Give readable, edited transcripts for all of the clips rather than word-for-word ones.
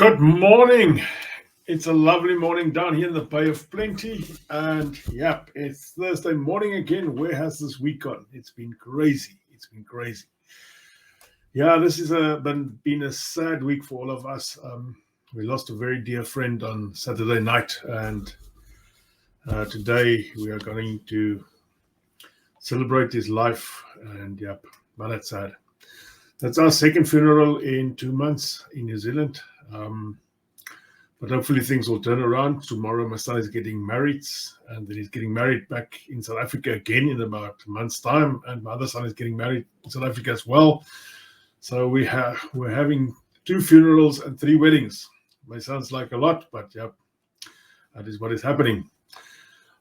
Good morning. It's a lovely morning down here in the Bay of Plenty. And yep, it's Thursday morning again. Where has this week gone? It's been crazy. It's been crazy. Yeah, this has been a sad week for all of us. We lost a very dear friend on Saturday night. And today we are going to celebrate his life. And yep, but that's sad. That's our second funeral in 2 months in New Zealand. But hopefully things will turn around. Tomorrow my son is getting married, and then he's getting married back in South Africa again in about a month's time, and my other son is getting married in South Africa as well. So we're having 2 funerals and 3 weddings. May sounds like a lot, but yep, that is what is happening.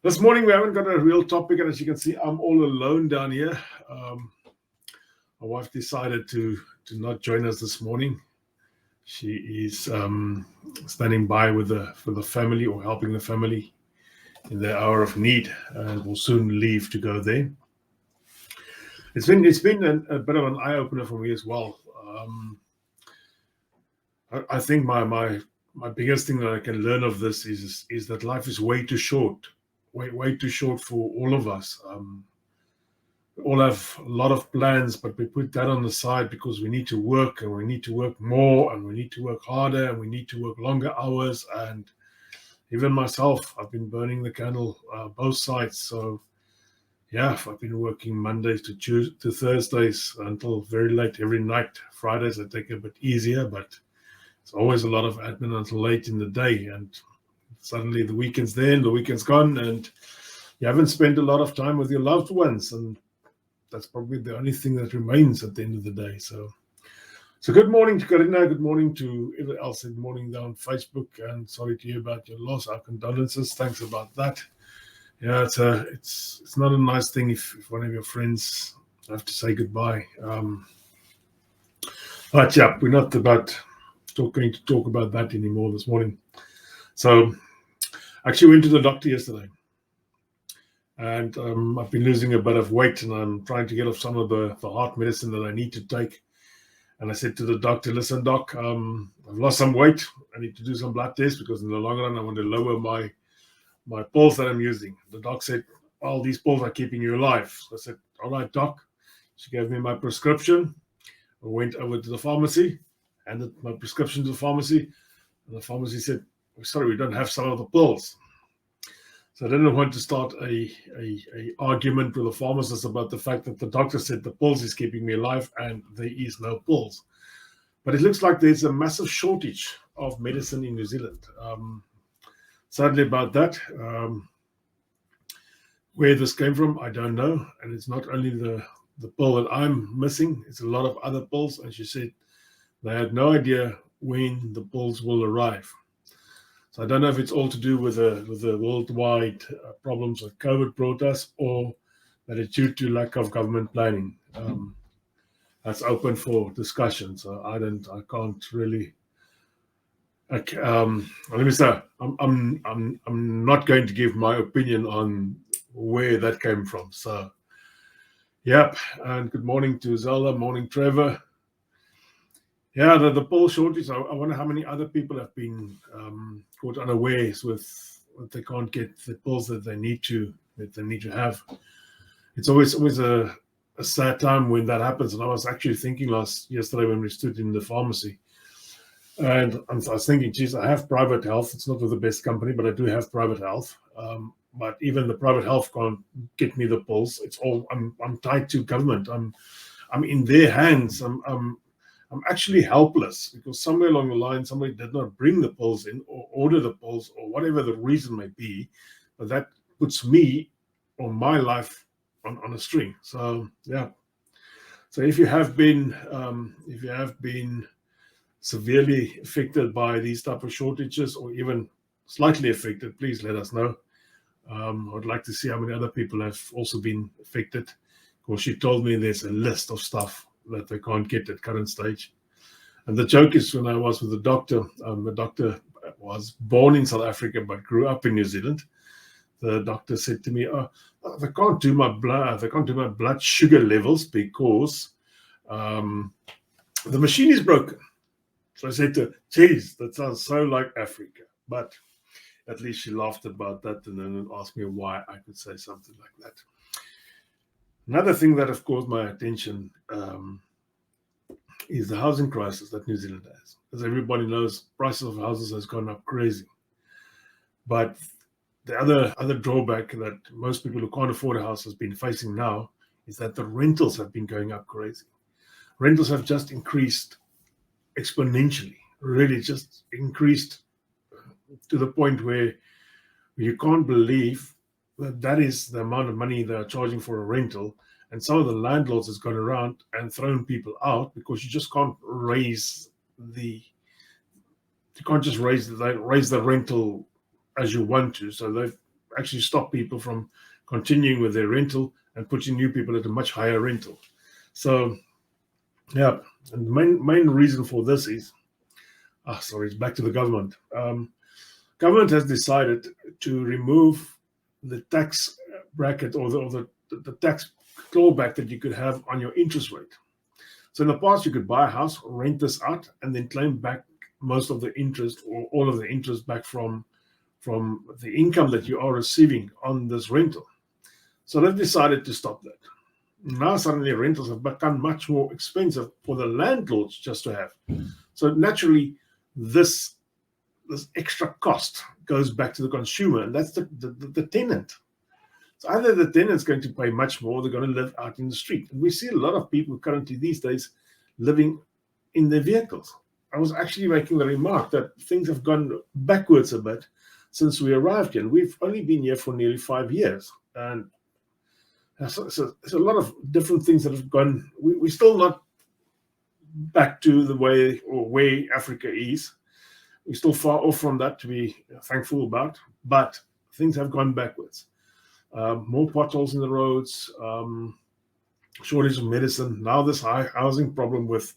This morning we haven't got a real topic, and as you can see, I'm all alone down here. My wife decided to not join us this morning. She is standing by for the family, or helping the family in their hour of need, and will soon leave to go there. It's been a bit of an eye opener for me as well. I think my biggest thing that I can learn of this is that life is way too short, way too short for all of us. We all have a lot of plans, but we put that on the side because we need to work, and we need to work more, and we need to work harder, and we need to work longer hours. And even myself, I've been burning the candle both sides. So yeah, I've been working Mondays to Thursdays until very late every night. Fridays I take it a bit easier, but it's always a lot of admin until late in the day. And suddenly the weekend's there and the weekend's gone, and you haven't spent a lot of time with your loved ones. And that's probably the only thing that remains at the end of the day. So good morning to Karina. Good morning to everyone else. Good morning down Facebook. And sorry to hear about your loss. Our condolences. Thanks about that. Yeah, it's not a nice thing if one of your friends have to say goodbye. But yeah, we're not going to talk about that anymore this morning. So I actually went to the doctor yesterday. And I've been losing a bit of weight, and I'm trying to get off some of the heart medicine that I need to take. And I said to the doctor, listen, doc, I've lost some weight. I need to do some blood tests because in the long run, I want to lower my pills that I'm using. The doc said, well, these pills are keeping you alive. So I said, all right, doc. She gave me my prescription. I went over to the pharmacy, handed my prescription to the pharmacy. And the pharmacy said, sorry, we don't have some of the pills. So I didn't want to start a argument with the pharmacist about the fact that the doctor said the pills is keeping me alive and there is no pills. But it looks like there's a massive shortage of medicine in New Zealand. Sadly about that. Where this came from, I don't know. And it's not only the pill that I'm missing, it's a lot of other pills. And she said they had no idea when the pills will arrive. So I don't know if it's all to do with the worldwide problems that COVID brought us, or that it's due to lack of government planning. That's open for discussion. So I can't really. Let me say, I'm not going to give my opinion on where that came from. So, yep. And good morning to Zelda. Morning, Trevor. Yeah, the pill shortage. I wonder how many other people have been caught unawares with that they can't get the pills that they need to have. It's always a sad time when that happens. And I was actually thinking yesterday when we stood in the pharmacy, and I was thinking, geez, I have private health. It's not with the best company, but I do have private health. But even the private health can't get me the pills. It's all I'm tied to government. I'm in their hands. I'm actually helpless because somewhere along the line, somebody did not bring the pills in or order the pills or whatever the reason may be, but that puts me or my life on a string. So, yeah. So if you have been severely affected by these type of shortages or even slightly affected, please let us know. I'd like to see how many other people have also been affected, because she told me there's a list of stuff that they can't get at current stage. And the joke is, when I was with the doctor was born in South Africa but grew up in New Zealand. The doctor said to me, they can't do my blood sugar levels because the machine is broken. So I said to her, geez, that sounds so like Africa. But at least she laughed about that and then asked me why I could say something like that. Another thing that has caught my attention is the housing crisis that New Zealand has. As everybody knows, prices of houses has gone up crazy. But the other drawback that most people who can't afford a house has been facing now is that the rentals have been going up crazy. Rentals have just increased exponentially, really just increased to the point where you can't believe that that is the amount of money they're charging for a rental. And some of the landlords has gone around and thrown people out because you just can't raise the rental as you want to. So they've actually stopped people from continuing with their rental and putting new people at a much higher rental. So yeah, and the main reason for this is, it's back to the government. Government has decided to remove the tax bracket or the tax clawback that you could have on your interest rate. So in the past, you could buy a house, rent this out, and then claim back most of the interest or all of the interest back from the income that you are receiving on this rental. So they've decided to stop that. Now suddenly rentals have become much more expensive for the landlords just to have. So naturally, this extra cost goes back to the consumer, and that's the tenant. So either the tenant's going to pay much more, they're going to live out in the street. And we see a lot of people currently these days living in their vehicles. I was actually making the remark that things have gone backwards a bit since we arrived here. And we've only been here for nearly 5 years. And so there's a lot of different things that have gone. We're still not back to the way or where Africa is. We're still far off from that to be thankful about. But things have gone backwards. More potholes in the roads, shortage of medicine. Now this high housing problem with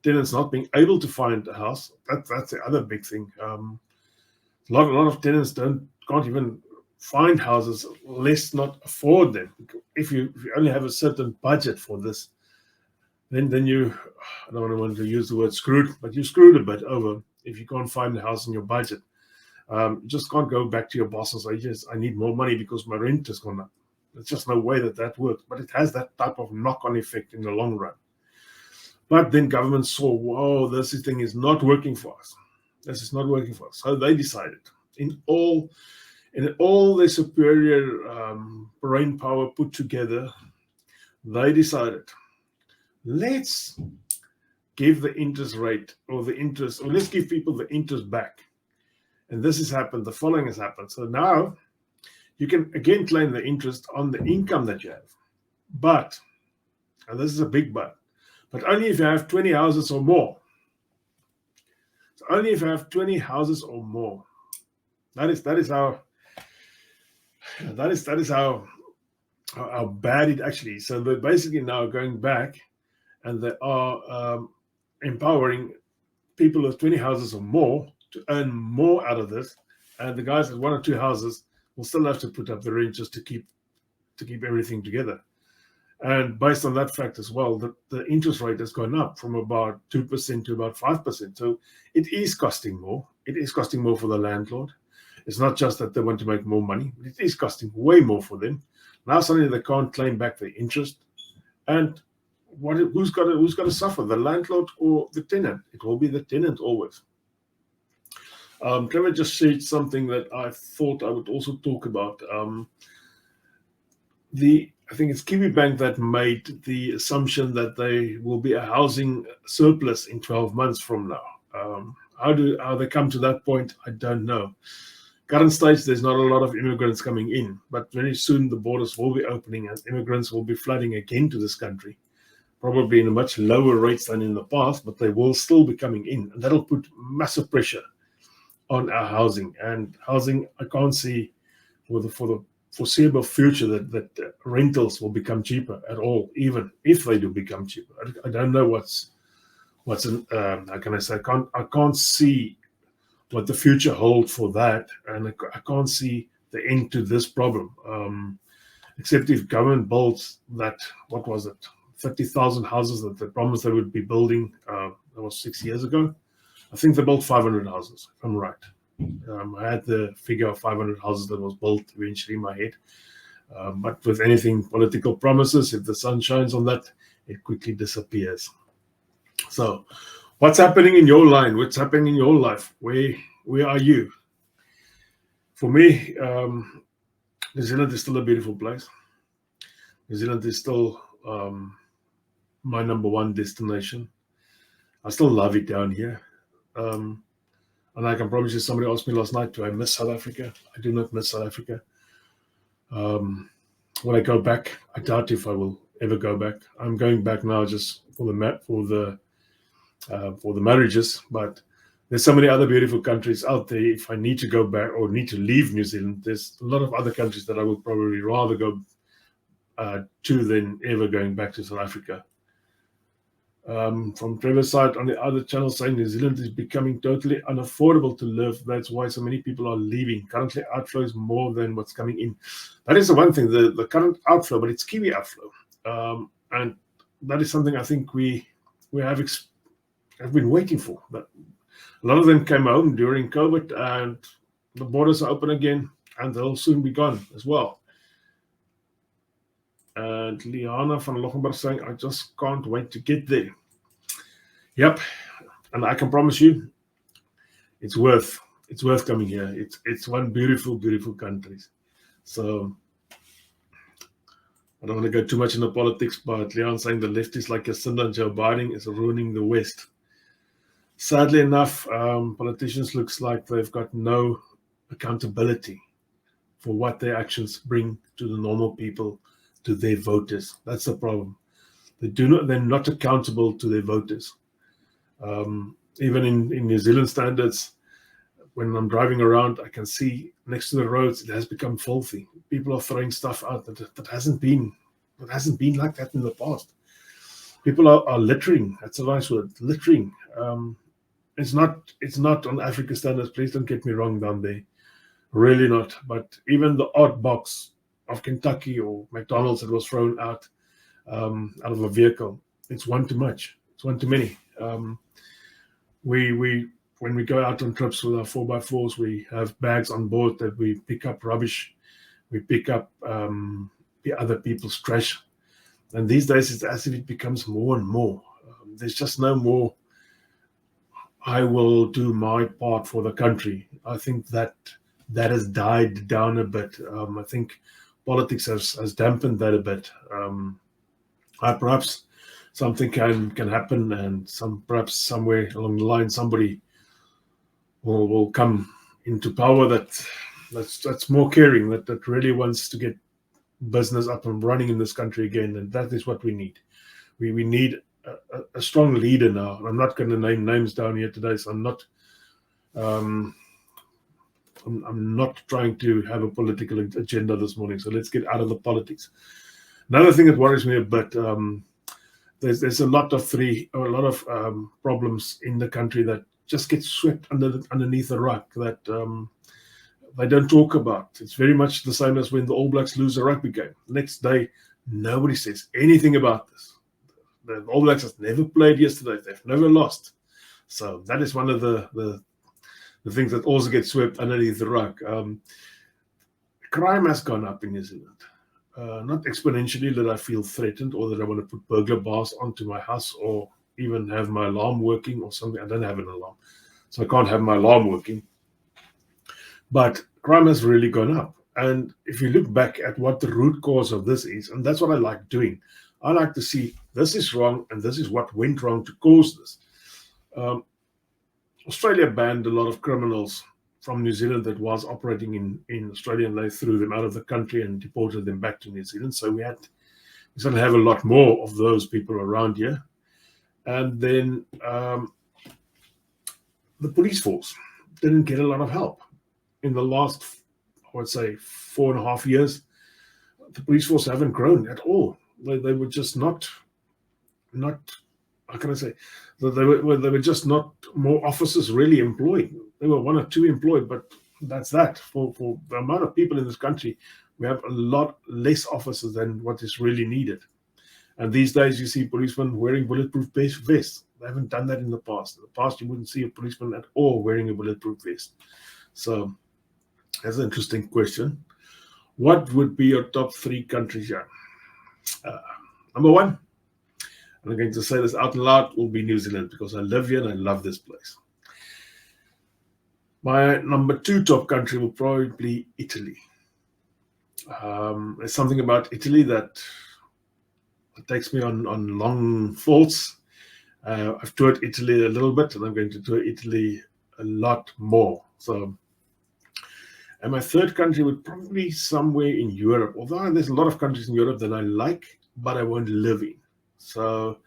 tenants not being able to find a house. That's the other big thing. A lot of tenants can't even find houses, lest not afford them. If you only have a certain budget for this, then you, I don't want to use the word screwed, but you're screwed a bit over if you can't find a house in your budget. You just can't go back to your boss and say, yes, I need more money because my rent has gone up. There's just no way that works. But it has that type of knock-on effect in the long run. But then government saw, whoa, this thing is not working for us. This is not working for us. So they decided, in all their superior brain power put together, they decided, let's give the interest rate or let's give people the interest back. And this has happened. The following has happened. So now you can again claim the interest on the income that you have. But, and this is a big but only if you have 20 houses or more. So only if you have 20 houses or more. That is how bad it actually is. So they're basically now going back and they are empowering people with 20 houses or more to earn more out of this, and the guys with 1 or 2 houses will still have to put up the rent just to keep everything together. And based on that fact as well, the interest rate has gone up from about 2% to about 5%. So it is costing more. It is costing more for the landlord. It's not just that they want to make more money, but it is costing way more for them. Now suddenly they can't claim back the interest, and who's got to suffer, the landlord or the tenant? It will be the tenant always. Can I just share something that I thought I would also talk about? I think it's Kiwi Bank that made the assumption that there will be a housing surplus in 12 months from now. How they come to that point, I don't know. Current stage, there's not a lot of immigrants coming in, but very soon the borders will be opening and immigrants will be flooding again to this country, probably in a much lower rates than in the past, but they will still be coming in, and that'll put massive pressure on our housing. And housing, I can't see for the foreseeable future that rentals will become cheaper at all, even if they do become cheaper. I don't know how can I say? I can't see what the future holds for that, and I can't see the end to this problem. Except if government builds that, what was it, 30,000 houses that they promised they would be building. That was 6 years ago. I think they built 500 houses, if I'm right. I had the figure of 500 houses that was built eventually in my head. But with anything political promises, if the sun shines on that, it quickly disappears. So, what's happening in your line? What's happening in your life? Where are you? For me, New Zealand is still a beautiful place. New Zealand is still my number one destination. I still love it down here. And I can promise you, somebody asked me last night, do I miss South Africa? I do not miss South Africa. When I go back, I doubt if I will ever go back. I'm going back now just for the marriages, but there's so many other beautiful countries out there. If I need to go back or need to leave New Zealand, there's a lot of other countries that I would probably rather go to than ever going back to South Africa. From Trevor's side on the other channel saying New Zealand is becoming totally unaffordable to live. That's why so many people are leaving. Currently outflows more than what's coming in. That is the one thing, the current outflow, but it's Kiwi outflow. And that is something I think we have been waiting for. But a lot of them came home during COVID and the borders are open again and they'll soon be gone as well. And Liana van Lochenberg saying, I just can't wait to get there. Yep. And I can promise you, it's worth coming here. It's one beautiful, beautiful country. So I don't want to go too much into politics, but Leon saying the left is like Jacinda and Joe Biden is ruining the West. Sadly enough, politicians looks like they've got no accountability for what their actions bring to the normal people, to their voters. That's the problem. They're not accountable to their voters. Even in New Zealand standards, when I'm driving around, I can see next to the roads, it has become filthy. People are throwing stuff out that hasn't been like that in the past. People are littering. That's a nice word, littering. It's not on Africa standards. Please don't get me wrong down there. Really not. But even the odd box of Kentucky or McDonald's that was thrown out of a vehicle, it's one too much. It's one too many. When we go out on trips with our 4x4s, we have bags on board that we pick up rubbish. We pick up the other people's trash. And these days, it's as if it becomes more and more. There's just no more, I will do my part for the country. I think that has died down a bit. I think politics has dampened that a bit. Perhaps something can happen, and perhaps somewhere along the line somebody will come into power that's more caring, that really wants to get business up and running in this country again, and that is what we need. We need a strong leader now. I'm not going to name names down here today, so I'm not trying to have a political agenda this morning. So let's get out of the politics. Another thing that worries me a bit, there's a lot of problems in the country that just get swept underneath the rug that they don't talk about. It's very much the same as when the All Blacks lose a rugby game. Next day, nobody says anything about this. The All Blacks have never played yesterday. They've never lost. So that is one of the things that also get swept underneath the rug. Crime has gone up in New Zealand. Not exponentially that I feel threatened or that I want to put burglar bars onto my house or even have my alarm working or something. I don't have an alarm, so I can't have my alarm working. But crime has really gone up. And if you look back at what the root cause of this is, and that's what I like doing, I like to see this is wrong and this is what went wrong to cause this. Australia banned a lot of criminals from New Zealand that was operating in Australia, and they threw them out of the country and deported them back to New Zealand. So we started to have a lot more of those people around here. And then the police force didn't get a lot of help. In the last, I would say, 4.5 years, the police force haven't grown at all. They were just not. How can I say? They were just not more officers really employed. There were 1 or 2 employed, but that's that. For the amount of people in this country, we have a lot less officers than what is really needed. And these days, you see policemen wearing bulletproof vests. They haven't done that in the past. In the past, you wouldn't see a policeman at all wearing a bulletproof vest. So that's an interesting question. What would be your top 3 countries, Jan? Number 1, and I'm going to say this out loud, will be New Zealand, because I live here and I love this place. My number 2 top country will probably be Italy. There's something about Italy that takes me on long falls. I've toured Italy a little bit, and I'm going to tour Italy a lot more. So, and my 3rd country would probably be somewhere in Europe, although there's a lot of countries in Europe that I like, but I won't live in. So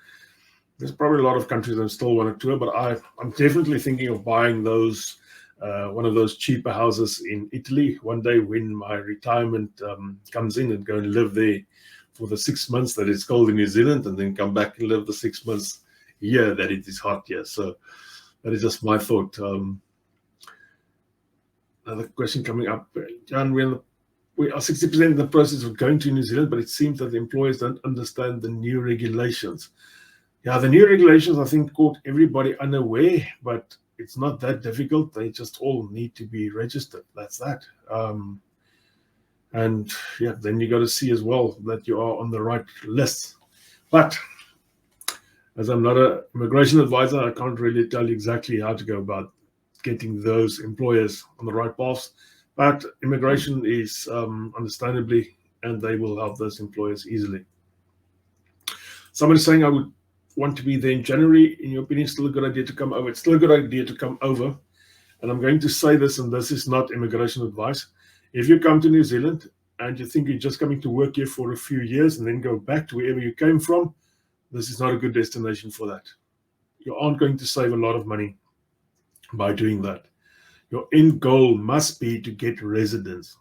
there's probably a lot of countries I still want to tour, but I'm definitely thinking of buying those one of those cheaper houses in Italy one day when my retirement comes in, and go and live there for the 6 months that it's cold in New Zealand, and then come back and live the 6 months here that it is hot here. So that is just my thought. Another question coming up, Jan, we are 60% in the process of going to New Zealand, but it seems that the employers don't understand the new regulations. Yeah, the new regulations, I think, caught everybody unaware, but it's not that difficult. They just all need to be registered. That's that. And yeah, then you got to see as well that you are on the right list. But as I'm not an immigration advisor, I can't really tell you exactly how to go about getting those employers on the right paths. But immigration is understandably, and they will help those employers easily. Somebody's saying, I would want to be there in January. In your opinion, still a good idea to come over? It's still a good idea to come over. And I'm going to say this, and this is not immigration advice. If you come to New Zealand and you think you're just coming to work here for a few years and then go back to wherever you came from, this is not a good destination for that. You aren't going to save a lot of money by doing that. Your end goal must be to get residence.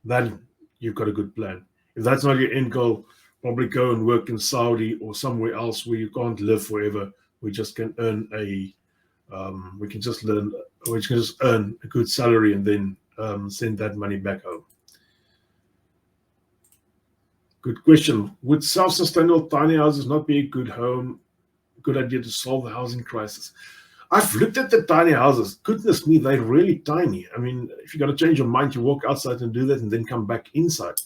Then you've got a good plan. If that's not your end goal, probably go and work in Saudi or somewhere else where you can't live forever. We just can earn we can just earn a good salary and then send that money back home. Good question. Would self-sustainable tiny houses not be a good idea to solve the housing crisis? I've looked at the tiny houses. Goodness me, they're really tiny. I mean, if you got to change your mind, you walk outside and do that and then come back inside.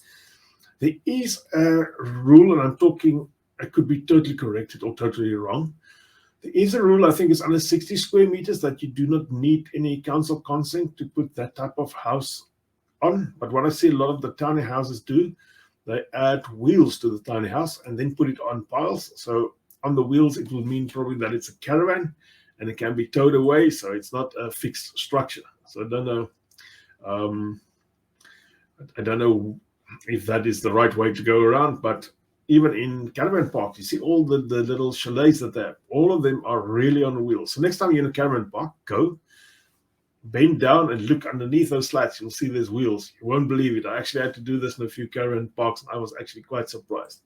There is a rule, and I'm talking, I could be totally corrected or totally wrong. There is a rule, I think it's under 60 square meters, that you do not need any council consent to put that type of house on. But what I see a lot of the tiny houses do, they add wheels to the tiny house and then put it on piles. So on the wheels, it will mean probably that it's a caravan and it can be towed away. So it's not a fixed structure. So I don't know if that is the right way to go around, but even in caravan parks, you see all the little chalets that they have. All of them are really on wheels. So next time you're in a caravan park, go bend down and look underneath those slats. You'll see there's wheels. You won't believe it. I actually had to do this in a few caravan parks, and I was actually quite surprised.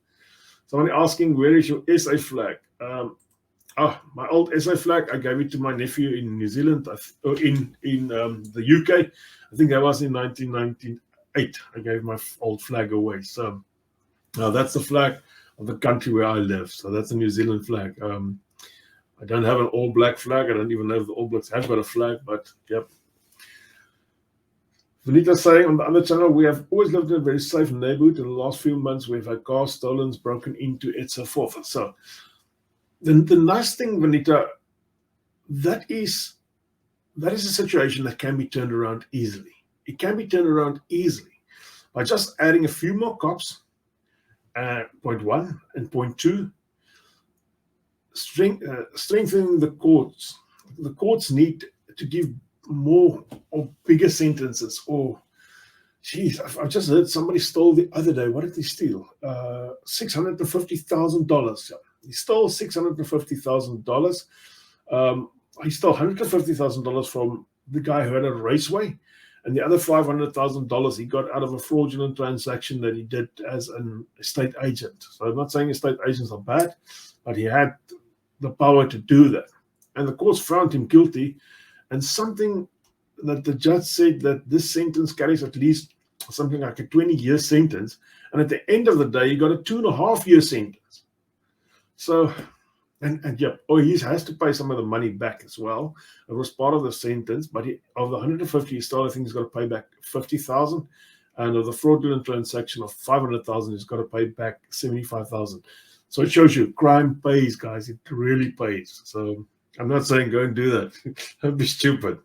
Somebody asking, where is your SA flag? My old SA flag, I gave it to my nephew in New Zealand, in the UK. I think that was in 1998. I gave my old flag away. So now that's the flag of the country where I live. So that's the New Zealand flag. I don't have an all black flag. I don't even know if the All Blacks have got a flag, but yep. Vanita saying on the other channel, we have always lived in a very safe neighborhood. In the last few months, we've had cars stolen, broken into, and so forth. So the nice thing, Vanita, that is a situation that can be turned around easily. It can be turned around easily by just adding a few more cops, point one, and point two, strengthening the courts. The courts need to give more or bigger sentences. Or, geez, I've just heard somebody stole the other day. What did he steal? $650,000. He stole $650,000. He stole $150,000 from the guy who had a raceway, and the other $500,000 he got out of a fraudulent transaction that he did as an estate agent. So I'm not saying estate agents are bad, but he had the power to do that. And the courts found him guilty. And something that the judge said that this sentence carries at least something like a 20-year sentence. And at the end of the day, he got a 2.5-year sentence. So And yep, oh, he has to pay some of the money back as well. It was part of the sentence, but of the 150, he still, I think, he's got to pay back 50,000, and of the fraudulent transaction of 500,000, he's got to pay back 75,000. So it shows you crime pays, guys. It really pays. So I'm not saying go and do that. Don't be stupid.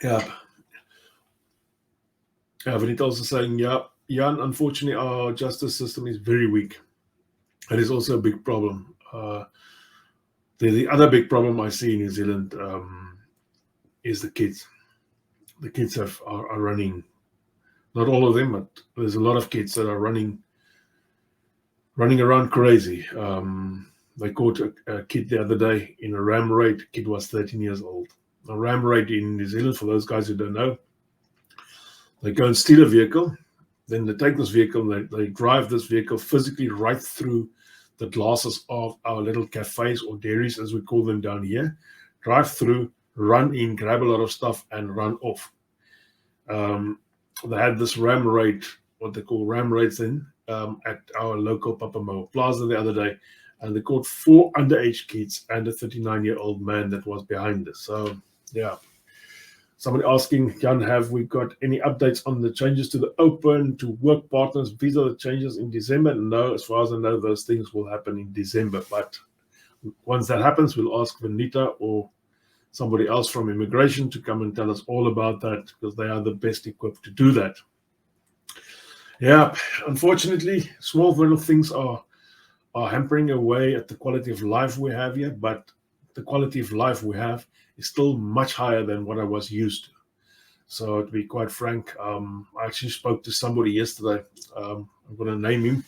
Yeah. Vanita also saying, yeah, Jan, unfortunately, our justice system is very weak. And it's also a big problem. The other big problem I see in New Zealand is the kids. The kids are running, not all of them, but there's a lot of kids that are running around crazy. They caught a kid the other day in a ram raid. The kid was 13 years old. A ram raid in New Zealand, for those guys who don't know, they go and steal a vehicle. Then they take this vehicle and they drive this vehicle physically right through the glasses of our little cafes or dairies, as we call them down here. Drive through, run in, grab a lot of stuff, and run off. They had this ram raid, what they call ram raids then, at our local Papamoa Plaza the other day, and they caught 4 underage kids and a 39-year-old man that was behind this. So, yeah. Somebody asking, Jan, have we got any updates on the changes to the open, to work partners, visa changes in December? No, as far as I know, those things will happen in December. But once that happens, we'll ask Vanita or somebody else from immigration to come and tell us all about that, because they are the best equipped to do that. Yeah, unfortunately, small little things are hampering away at the quality of life we have here, but the quality of life we have is still much higher than what I was used to. So to be quite frank, I actually spoke to somebody yesterday. I'm going to name him.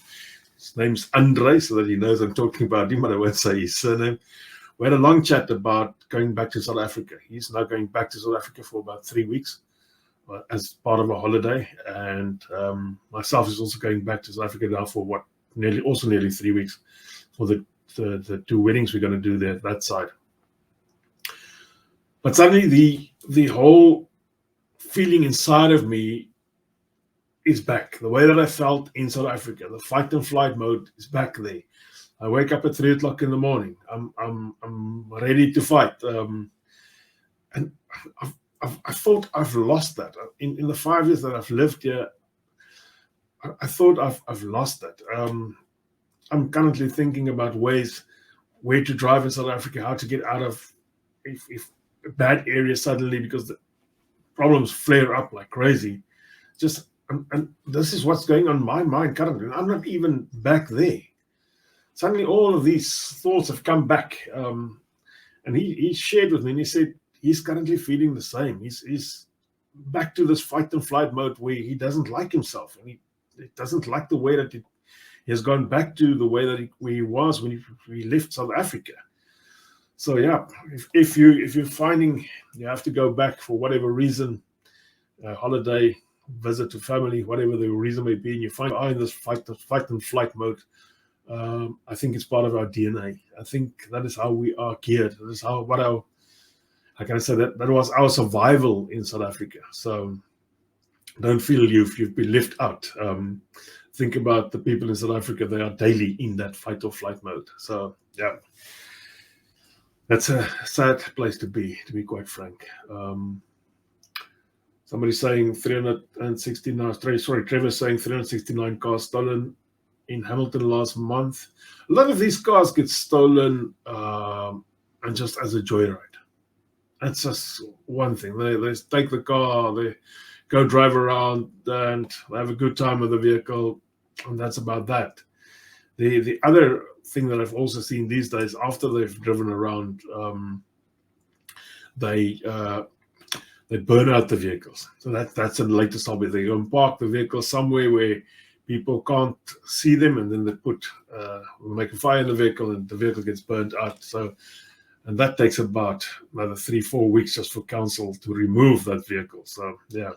His name's Andre, so that he knows I'm talking about him, but I won't say his surname. We had a long chat about going back to South Africa. He's now going back to South Africa for about 3 weeks as part of a holiday. And myself is also going back to South Africa now for nearly 3 weeks for the 2 weddings we're going to do there, that side. But suddenly the whole feeling inside of me is back. The way that I felt in South Africa, the fight and flight mode is back there. I wake up at 3 o'clock in the morning. I'm ready to fight. And I thought I've lost that. In the 5 years that I've lived here, I thought I've lost that. I'm currently thinking about ways where to drive in South Africa, how to get out of if a bad area suddenly, because the problems flare up like crazy. And this is what's going on in my mind currently. I'm not even back there. Suddenly all of these thoughts have come back. And he shared with me, and he said he's currently feeling the same. He's back to this fight and flight mode where he doesn't like himself, and he doesn't like the way that he has gone back to the way that where he was when he left South Africa. So yeah, if you're finding you have to go back for whatever reason, holiday, visit to family, whatever the reason may be, and you find in this fight and flight mode, I think it's part of our DNA. I think that is how we are geared. That is how can I say that was our survival in South Africa. So don't feel you've been left out. Think about the people in South Africa. They are daily in that fight or flight mode. So yeah, that's a sad place to be quite frank. Somebody saying 369. Sorry, Trevor's saying 369 cars stolen in Hamilton last month. A lot of these cars get stolen and just as a joyride. That's just one thing. They take the car, they go drive around, and they have a good time with the vehicle, and that's about that. The other thing that I've also seen these days, after they've driven around, they burn out the vehicles. So that's the latest hobby. They go and park the vehicle somewhere where people can't see them, and then they make a fire in the vehicle, and the vehicle gets burnt out. And that takes about another 3-4 weeks just for council to remove that vehicle. So yeah.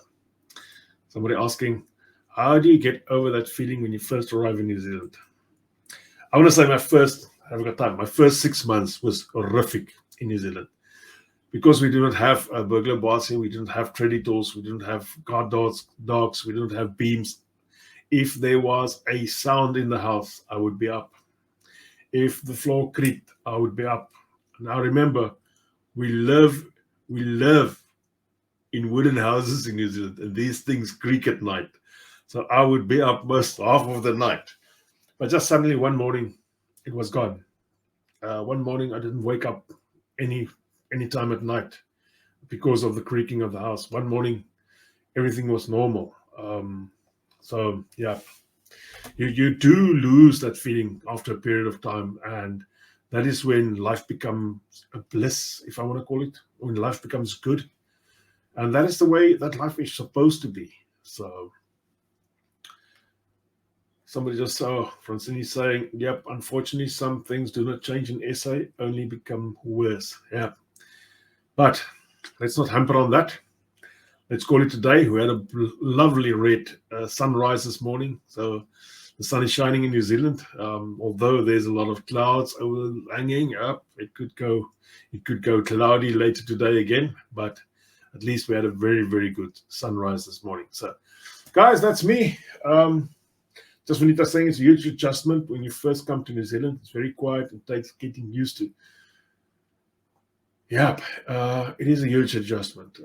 Somebody asking, how do you get over that feeling when you first arrive in New Zealand? I want to say my first 6 months was horrific in New Zealand, because we do not have a burglar bars here, we didn't have creditors, we didn't have guard dogs, we didn't have beams. If there was a sound in the house, I would be up. if the floor creaked, I would be up. Now remember, we live in wooden houses in New Zealand, and these things creak at night. So I would be up most half of the night. But just suddenly one morning, it was gone. One morning I didn't wake up any time at night because of the creaking of the house. One morning, everything was normal. So yeah, you do lose that feeling after a period of time, and that is when life becomes a bliss, if I want to call it, when life becomes good. And that is the way that life is supposed to be. So somebody just saw Francine saying, yep, unfortunately, some things do not change in SA, only become worse. Yeah. But let's not hamper on that. Let's call it today. We had a lovely red sunrise this morning. So the sun is shining in New Zealand. Although there's a lot of clouds overhanging up, it could go cloudy later today again. But at least we had a very, very good sunrise this morning. So, guys, that's me. Just Vanita saying it's a huge adjustment when you first come to New Zealand. It's very quiet. It takes getting used to. Yeah, it is a huge adjustment.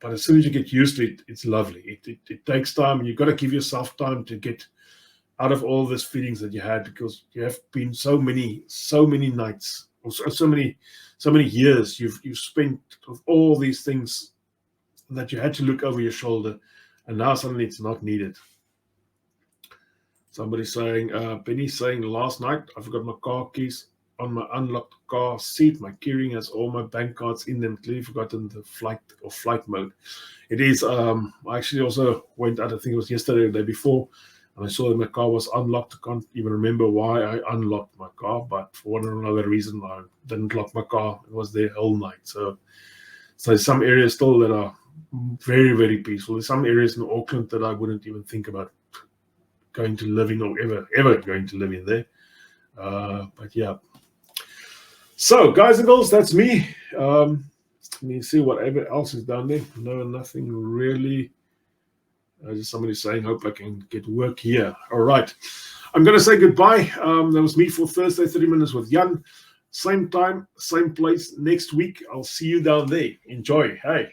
But as soon as you get used to it, it's lovely. It takes time, and you've got to give yourself time to get out of all these feelings that you had, because you have been so many nights, or so many years you've spent with all these things that you had to look over your shoulder, and now suddenly it's not needed. Somebody saying, Penny saying, last night I forgot my car keys on my unlocked car seat. My keyring has all my bank cards in them. Clearly forgotten the flight mode. It is. I actually also went out, I think it was yesterday or the day before, and I saw that my car was unlocked. I can't even remember why I unlocked my car, but for one or another reason, I didn't lock my car. It was there all night. So some areas still that are very, very peaceful. There's some areas in Auckland that I wouldn't even think about going to live in, or ever going to live in there. But yeah. So, guys and girls, that's me. Let me see whatever else is down there. No, nothing really. Just somebody saying, hope I can get work here. All right. I'm going to say goodbye. That was me for Thursday, 30 Minutes with Jan. Same time, same place next week. I'll see you down there. Enjoy. Hey.